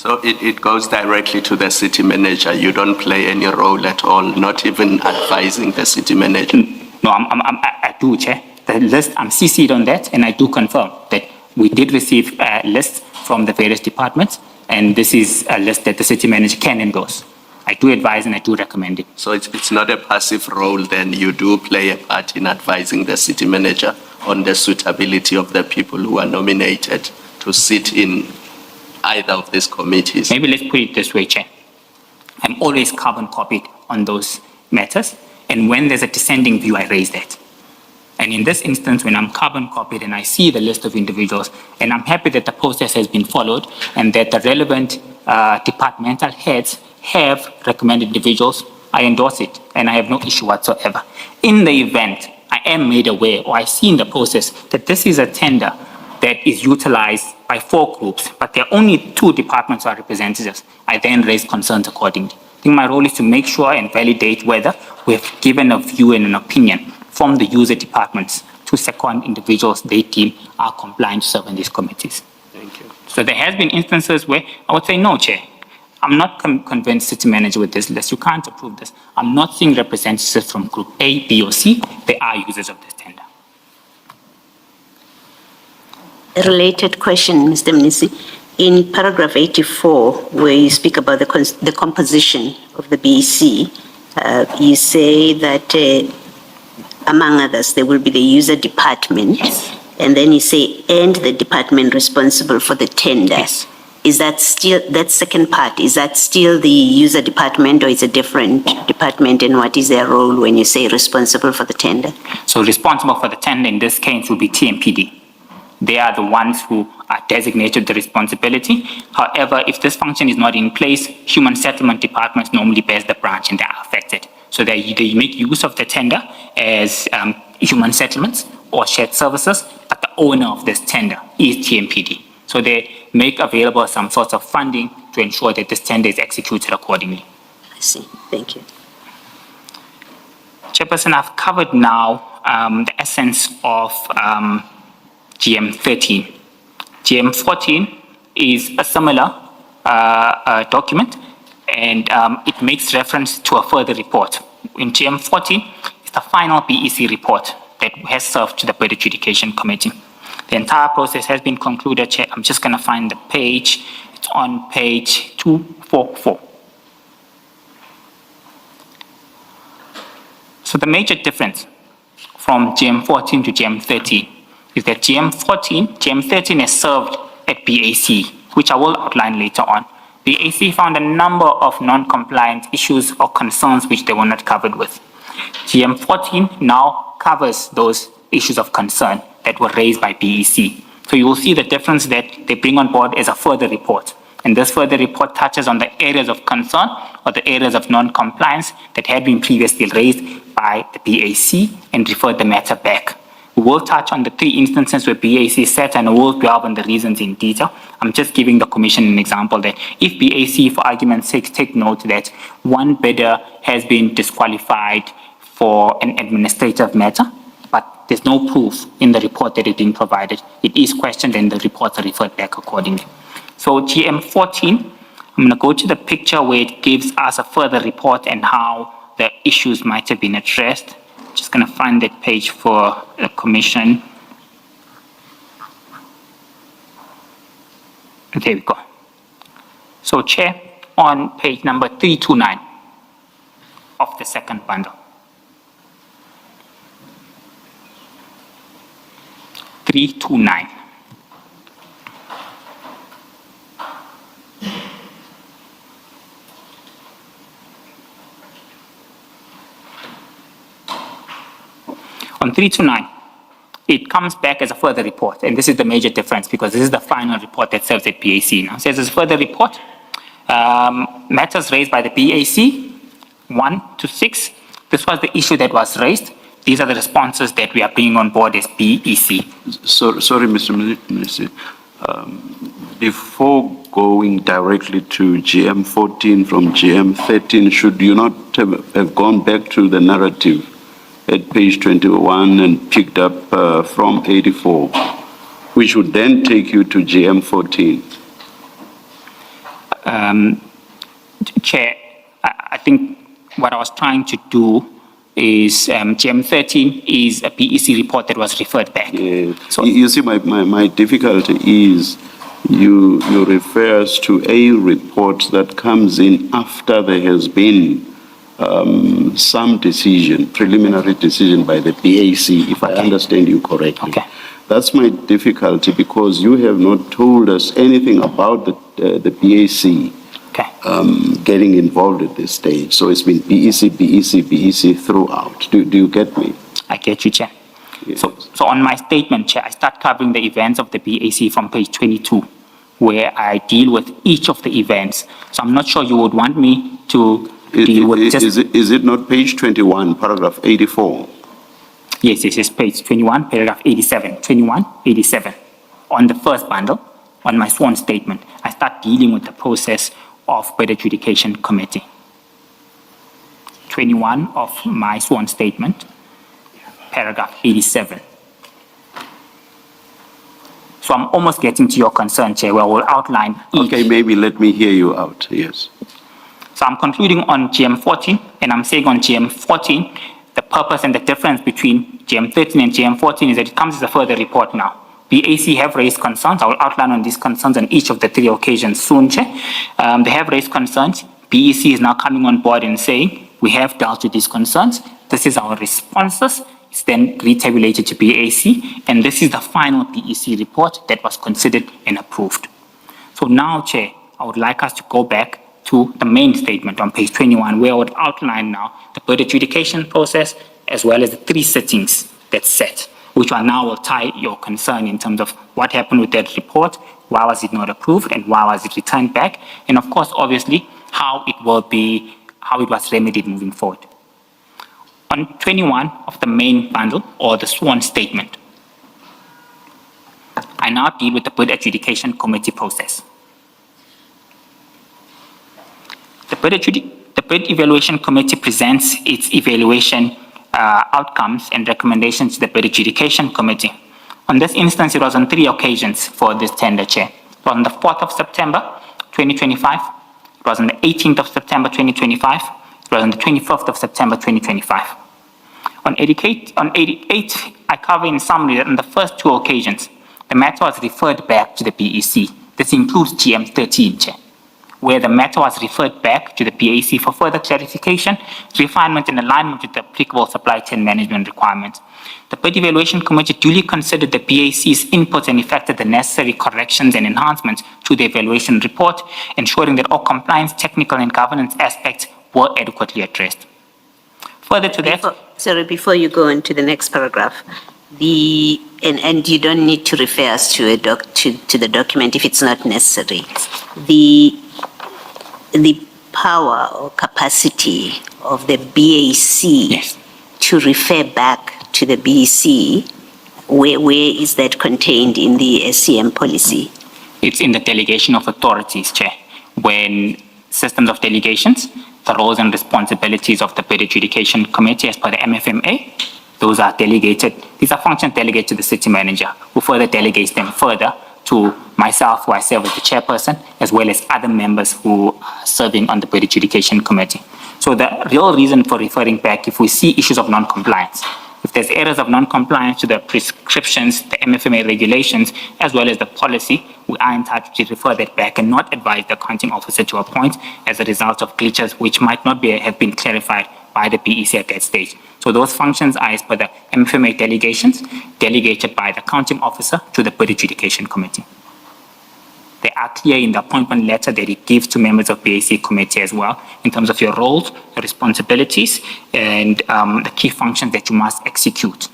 So it goes directly to the city manager. You don't play any role at all, not even advising the city manager. No, I do, Chair. The list, I'm CC'd on that, and I do confirm that we did receive a list from the various departments, and this is a list that the city manager can endorse. I do advise and I do recommend it. So it's not a passive role then. You do play a part in advising the city manager on the suitability of the people who are nominated to sit in either of these committees. Maybe let's put it this way, Chair. I'm always carbon copied on those matters, and when there's a dissenting view, I raise that. And in this instance, when I'm carbon copied and I see the list of individuals, and I'm happy that the process has been followed and that the relevant departmental heads have recommended individuals, I endorse it and I have no issue whatsoever. In the event I am made aware or I see in the process that this is a tender that is utilized by 4 groups, but there are only 2 departments or representatives, I then raise concerns accordingly. I think my role is to make sure and validate whether we've given a view and an opinion from the user departments to second individuals they deem are compliant to serve in these committees. Thank you. So there has been instances where I would say, no, Chair, I'm not convinced city manager with this list. You can't approve this. I'm not seeing representatives from group A, B, or C. They are users of this tender. A related question, Mr. Mnisi. In paragraph 84, where you speak about the composition of the BEC, you say that among others, there will be the user department. Yes. And then you say, and the department responsible for the tender. Yes. Is that still, that second part, is that still the user department or is it a different department, and what is their role when you say responsible for the tender? So responsible for the tender in this case will be TMPD. They are the ones who are designated the responsibility. However, if this function is not in place, human settlement departments normally bears the branch and they are affected. So they make use of the tender as human settlements or shared services, but the owner of this tender is TMPD. So they make available some sorts of funding to ensure that this tender is executed accordingly. I see. Thank you. Chairperson, I've covered now the essence of GM13. GM14 is a similar document, and it makes reference to a further report. In GM14, it's the final BEC report that has served to the Board Adjudication Committee. The entire process has been concluded, Chair. I'm just going to find the page. It's on page 244. So the major difference from GM14 to GM13 is that GM13 is served at BAC, which I will outline later on. BAC found a number of non-compliant issues or concerns which they were not covered with. GM14 now covers those issues of concern that were raised by BEC. So you will see the difference that they bring on board as a further report. And this further report touches on the areas of concern or the areas of non-compliance that had been previously raised by the BAC and referred the matter back. We will touch on the 3 instances where BAC said, and we will delve on the reasons in detail. I'm just giving the Commission an example that if BAC, for argument's sake, take note that one bidder has been disqualified for an administrative matter, but there's no proof in the report that it being provided. It is questioned and the reports are referred back accordingly. So GM14, I'm going to go to the picture where it gives us a further report and how the issues might have been addressed. Just going to find that page for the Commission. There we go. So, Chair, on page number 329 of the second bundle. 329. On 329, it comes back as a further report, and this is the major difference because this is the final report that serves at BAC now. It says as a further report, matters raised by the BAC, 1 to 6. This was the issue that was raised. These are the responses that we are bringing on board as BEC. Sorry, Mr. Minister. Before going directly to GM14 from GM13, should you not have gone back to the narrative at page 21 and picked up from 84, which would then take you to GM14? Chair, I think what I was trying to do is GM 13 is a PEC report that was referred back. So, You see, my difficulty is you refer us to a report that comes in after there has been some decision, preliminary decision by the PAC, if I understand you correctly. Okay. That's my difficulty because you have not told us anything about the PAC okay. getting involved at this stage. So it's been PEC throughout. Do you get me? I get you, Chair. Yes. So on my statement, Chair, I start covering the events of the BAC from page 22, where I deal with each of the events. So I'm not sure you would want me to deal with just... Is it not page 21, paragraph 84? Yes, page 21, paragraph 87, 21, 87. On the first bundle, on my sworn statement, I start dealing with the process of the adjudication committee. 21 of my sworn statement, paragraph 87. So I'm almost getting to your concern, Chair, where we'll outline each. Okay, maybe let me hear you out, yes. So I'm concluding on GM 14, and I'm saying on GM 14, the purpose and the difference between GM 13 and GM 14 is that it comes as a further report now. BAC have raised concerns. I will outline on these concerns on each of the 3 occasions soon, Chair. They have raised concerns. BAC is now coming on board and saying, we have dealt with these concerns. This is our responses. It's then retabulated to BAC, and this is the final PEC report that was considered and approved. So now, Chair, I would like us to go back to the main statement on page 21, where I would outline now the bird adjudication process, as well as the 3 sittings that's set, which one now will tie your concern in terms of what happened with that report, why was it not approved, and why was it returned back, and of course, obviously, how it was remedied moving forward. On 21 of the main bundle, or the sworn statement, I now deal with the bird adjudication committee process. The bird evaluation committee presents its evaluation outcomes and recommendations to the bird adjudication committee. On this instance, it was on 3 occasions for this tender, Chair. It was on the 4th of September, 2025. It was on the 18th of September, 2025. It was on the 25th of September, 2025. On 88, I cover in summary that on the first 2 occasions, the matter was referred back to the BEC. This includes GM 13, Chair, where the matter was referred back to the PAC for further clarification, refinement, and alignment with the applicable supply chain management requirements. The bird evaluation committee duly considered the PAC's input and effected the necessary corrections and enhancements to the evaluation report, ensuring that all compliance, technical, and governance aspects were adequately addressed. Further to that... Before you go on to the next paragraph, and you don't need to refer us to the document if it's not necessary. The power or capacity of the BAC Yes. to refer back to the BEC, where is that contained in the SCM policy? It's in the delegation of authorities, Chair. When systems of delegations, the roles and responsibilities of the bird adjudication committee as per the MFMA, those are delegated. These are functions delegated to the city manager, who further delegates them further to myself, who I serve as the chairperson, as well as other members who are serving on the bird adjudication committee. So the real reason for referring back, if we see issues of non-compliance, if there's errors of non-compliance to the prescriptions, the MFMA regulations, as well as the policy, we are entitled to refer that back and not advise the accounting officer to appoint as a result of glitches which might not have been clarified by the PEC at that stage. So those functions are as per the MFMA delegations, delegated by the accounting officer to the bird adjudication committee. They are clear in the appointment letter that it gives to members of BAC committee as well, in terms of your roles, your responsibilities, and the key functions that you must execute.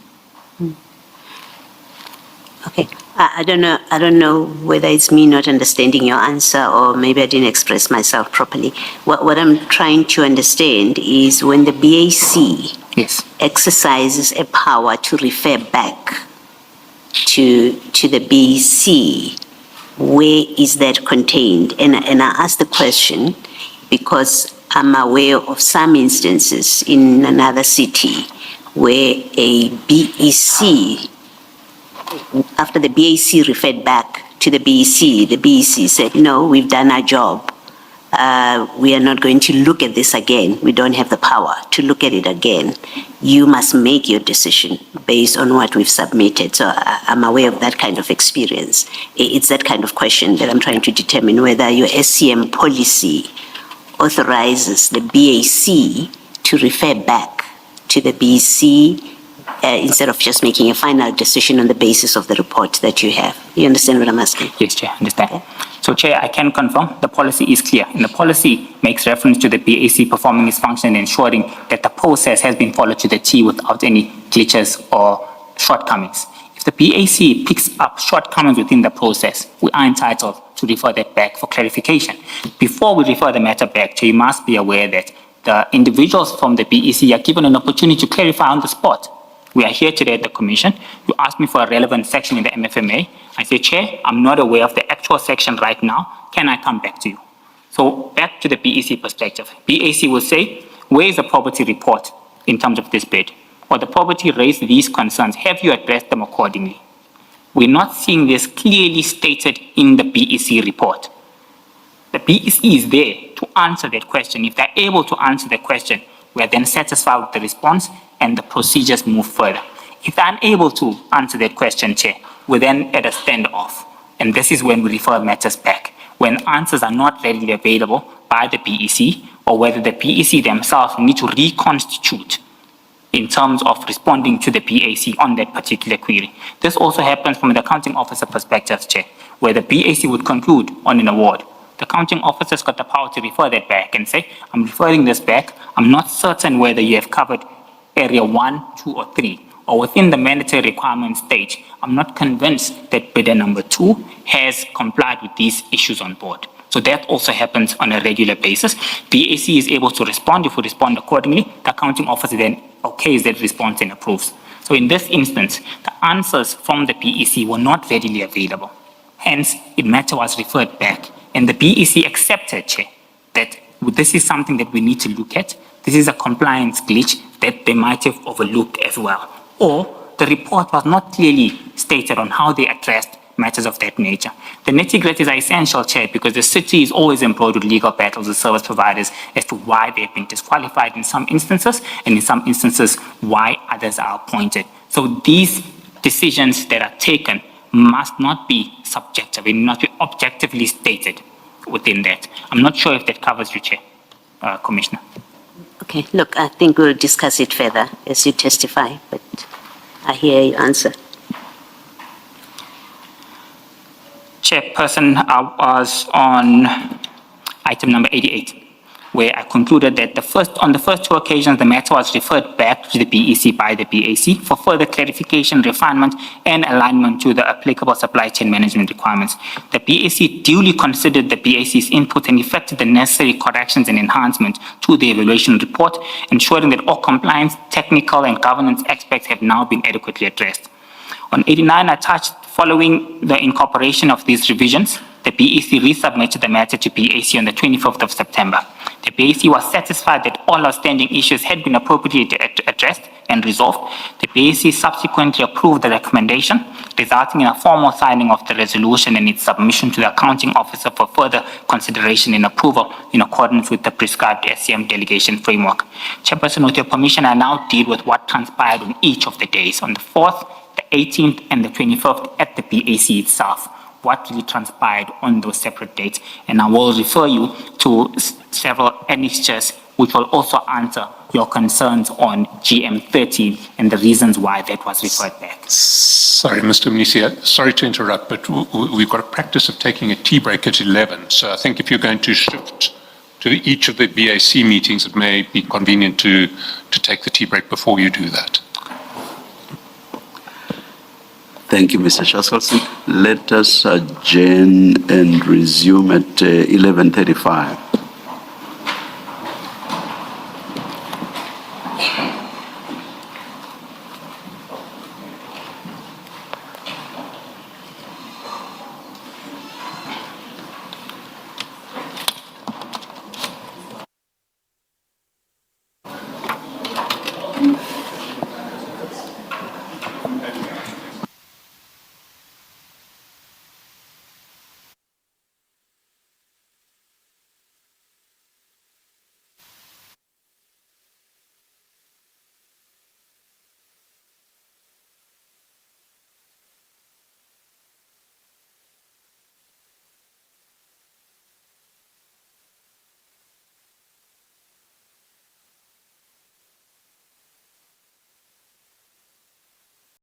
Okay, I don't know whether it's me not understanding your answer or maybe I didn't express myself properly. What I'm trying to understand is when the BAC Yes. exercises a power to refer back to the BEC, where is that contained? And I ask the question because I'm aware of some instances in another city where a BEC, after the BAC referred back to the BEC said, no, we've done our job. we are not going to look at this again. We don't have the power to look at it again. You must make your decision based on what we've submitted. So I'm aware of that kind of experience. It's that kind of question that I'm trying to determine whether your SCM policy authorizes the BAC to refer back to the BC instead of just making a final decision on the basis of the report that you have. You understand what I'm asking? Yes, Chair, understand. So, Chair, I can confirm the policy is clear, and the policy makes reference to the BAC performing its function and ensuring that the process has been followed to the T without any glitches or shortcomings. If the BAC picks up shortcomings within the process, we are entitled to refer that back for clarification. Before we refer the matter back, Chair, you must be aware that the individuals from the BEC are given an opportunity to clarify on the spot. We are here today at the Commission. You asked me for a relevant section in the MFMA. I say, Chair, I'm not aware of the actual section right now. Can I come back to you? So back to the BEC perspective. BAC will say, where is the property report in terms of this bid? Or the property raised these concerns. Have you addressed them accordingly? We're not seeing this clearly stated in the BEC report. The BEC is there to answer that question. If they're able to answer the question, we are then satisfied with the response and the procedures move further. If they're unable to answer that question, Chair, we're then at a standoff. And this is when we refer matters back. When answers are not readily available by the BEC, or whether the BEC themselves need to reconstitute in terms of responding to the BAC on that particular query. This also happens from the accounting officer perspective, Chair, where the BAC would conclude on an award. The accounting officer's got the power to refer that back and say, I'm referring this back. I'm not certain whether you have covered area 1, 2, or 3, or within the mandatory requirement stage. I'm not convinced that bidder number 2 has complied with these issues on board. So that also happens on a regular basis. BAC is able to respond. If we respond accordingly, the accounting officer then okays that response and approves. So in this instance, the answers from the BEC were not readily available. Hence, the matter was referred back. And the BEC accepted, Chair, that this is something that we need to look at. This is a compliance glitch that they might have overlooked as well. Or the report was not clearly stated on how they addressed matters of that nature. The nitty-gritties are essential, Chair, because the city is always embroiled with legal battles with service providers as to why they've been disqualified in some instances, and in some instances, why others are appointed. So these decisions that are taken must not be subjective, it must be objectively stated within that. I'm not sure if that covers you, Chair, Commissioner. Okay, look, I think we'll discuss it further as you testify, but I hear your answer. Chairperson, I was on item number 88, where I concluded that on the first 2 occasions, the matter was referred back to the BEC by the BAC for further clarification, refinement, and alignment to the applicable supply chain management requirements. The BAC duly considered the BAC's input and effected the necessary corrections and enhancements to the evaluation report, ensuring that all compliance, technical, and governance aspects have now been adequately addressed. On 89, I touched following the incorporation of these revisions, the BEC resubmitted the matter to BAC on the 25th of September. The BAC was satisfied that all outstanding issues had been appropriately addressed and resolved. The BAC subsequently approved the recommendation, resulting in a formal signing of the resolution and its submission to the accounting officer for further consideration and approval in accordance with the prescribed SCM delegation framework. Chairperson, with your permission, I now deal with what transpired on each of the days, on the 4th, the 18th, and the 25th at the BAC itself. What really transpired on those separate dates, and I will refer you to several annexures which will also answer your concerns on GM13 and the reasons why that was referred back. Sorry, Mr. Mnisi, sorry to interrupt, but we've got a practice of taking a tea break at 11, so I think if you're going to shift to each of the BAC meetings, it may be convenient to take the tea break before you do that. Thank you, Mr. Shaskelson. Let us adjourn and resume at 11:35.